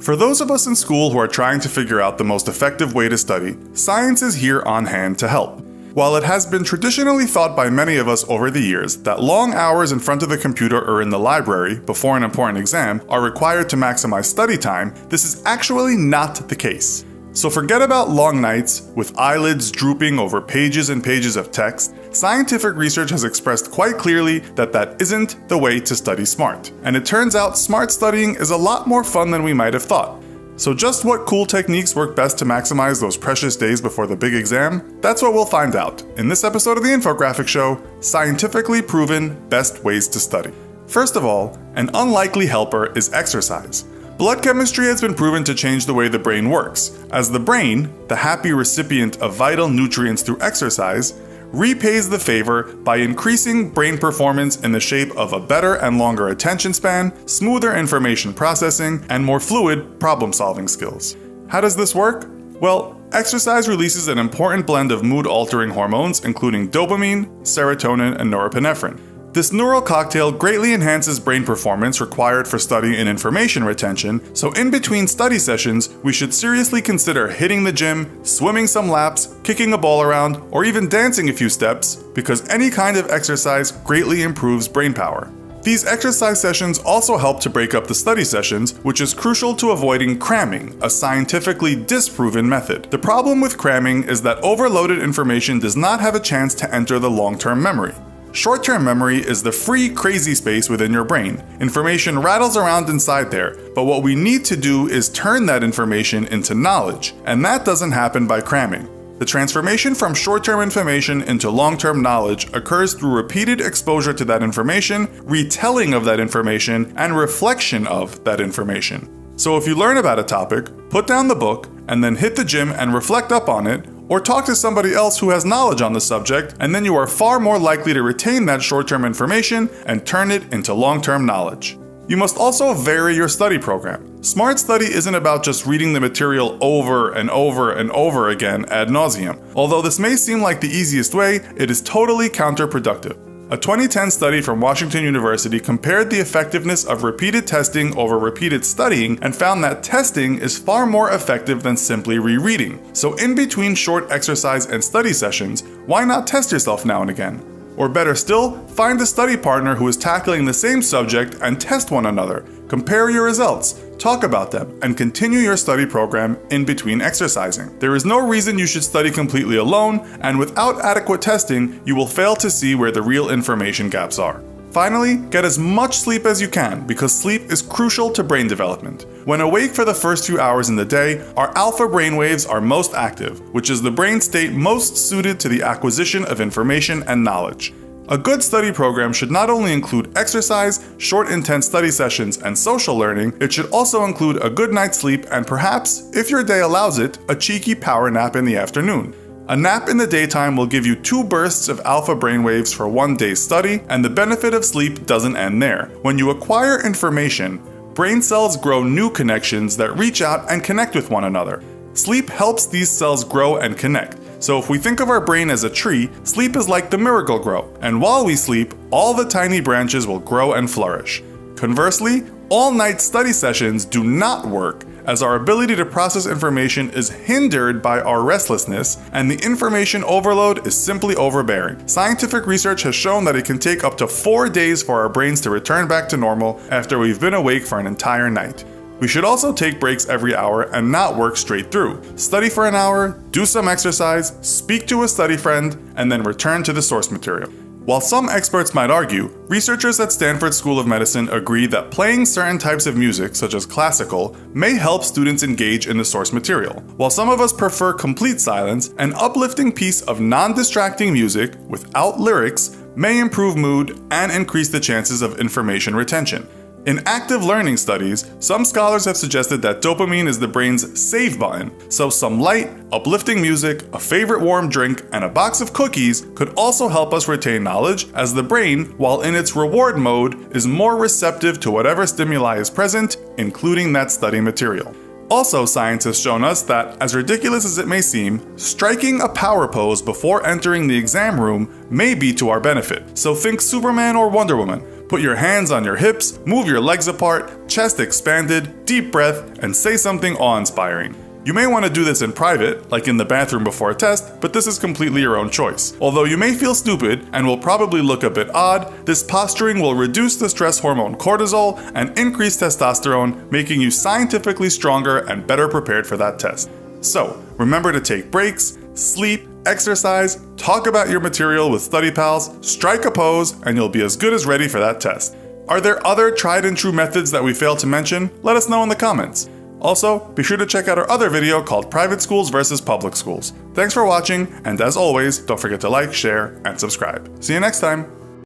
For those of us in school who are trying to figure out the most effective way to study, science is here on hand to help. While it has been traditionally thought by many of us over the years that long hours in front of the computer or in the library before an important exam are required to maximize study time, this is actually not the case. So forget about long nights with eyelids drooping over pages and pages of text. Scientific research has expressed quite clearly that that isn't the way to study smart. And it turns out smart studying is a lot more fun than we might have thought. So just what cool techniques work best to maximize those precious days before the big exam? That's what we'll find out in this episode of the Infographic Show, Scientifically Proven Best Ways to Study. First of all, an unlikely helper is exercise. Blood chemistry has been proven to change the way the brain works, as the brain, the happy recipient of vital nutrients through exercise, repays the favor by increasing brain performance in the shape of a better and longer attention span, smoother information processing, and more fluid problem-solving skills. How does this work? Well, exercise releases an important blend of mood-altering hormones, including dopamine, serotonin, and norepinephrine. This neural cocktail greatly enhances brain performance required for study and information retention, so in between study sessions, we should seriously consider hitting the gym, swimming some laps, kicking a ball around, or even dancing a few steps, because any kind of exercise greatly improves brain power. These exercise sessions also help to break up the study sessions, which is crucial to avoiding cramming, a scientifically disproven method. The problem with cramming is that overloaded information does not have a chance to enter the long-term memory. Short-term memory is the free, crazy space within your brain. Information rattles around inside there, but what we need to do is turn that information into knowledge, and that doesn't happen by cramming. The transformation from short-term information into long-term knowledge occurs through repeated exposure to that information, retelling of that information, and reflection of that information. So if you learn about a topic, put down the book, and then hit the gym and reflect up on it, or talk to somebody else who has knowledge on the subject, and then you are far more likely to retain that short-term information and turn it into long-term knowledge. You must also vary your study program. Smart study isn't about just reading the material over and over and over again ad nauseum. Although this may seem like the easiest way, it is totally counterproductive. A 2010 study from Washington University compared the effectiveness of repeated testing over repeated studying and found that testing is far more effective than simply rereading. So in between short exercise and study sessions, why not test yourself now and again? Or better still, find a study partner who is tackling the same subject and test one another. Compare your results, talk about them, and continue your study program in between exercising. There is no reason you should study completely alone, and without adequate testing, you will fail to see where the real information gaps are. Finally, get as much sleep as you can, because sleep is crucial to brain development. When awake for the first few hours in the day, our alpha brainwaves are most active, which is the brain state most suited to the acquisition of information and knowledge. A good study program should not only include exercise, short intense study sessions, and social learning, it should also include a good night's sleep and perhaps, if your day allows it, a cheeky power nap in the afternoon. A nap in the daytime will give you 2 bursts of alpha brainwaves for one day's study, and the benefit of sleep doesn't end there. When you acquire information, brain cells grow new connections that reach out and connect with one another. Sleep helps these cells grow and connect. So if we think of our brain as a tree, sleep is like the Miracle-Gro, and while we sleep, all the tiny branches will grow and flourish. Conversely, all-night study sessions do not work, as our ability to process information is hindered by our restlessness, and the information overload is simply overbearing. Scientific research has shown that it can take up to 4 days for our brains to return back to normal after we've been awake for an entire night. We should also take breaks every hour and not work straight through. Study for an hour, do some exercise, speak to a study friend, and then return to the source material. While some experts might argue, researchers at Stanford School of Medicine agree that playing certain types of music, such as classical, may help students engage in the source material. While some of us prefer complete silence, an uplifting piece of non-distracting music without lyrics may improve mood and increase the chances of information retention. In active learning studies, some scholars have suggested that dopamine is the brain's save button, so some light, uplifting music, a favorite warm drink, and a box of cookies could also help us retain knowledge, as the brain, while in its reward mode, is more receptive to whatever stimuli is present, including that study material. Also, science has shown us that, as ridiculous as it may seem, striking a power pose before entering the exam room may be to our benefit. So think Superman or Wonder Woman. Put your hands on your hips, move your legs apart, chest expanded, deep breath, and say something awe-inspiring. You may want to do this in private, like in the bathroom before a test, but this is completely your own choice. Although you may feel stupid and will probably look a bit odd, this posturing will reduce the stress hormone cortisol and increase testosterone, making you scientifically stronger and better prepared for that test. So, remember to take breaks, sleep, exercise, talk about your material with study pals, strike a pose, and you'll be as good as ready for that test. Are there other tried and true methods that we failed to mention? Let us know in the comments. Also, be sure to check out our other video called Private Schools versus Public Schools. Thanks for watching, and as always, don't forget to like, share, and subscribe. See you next time!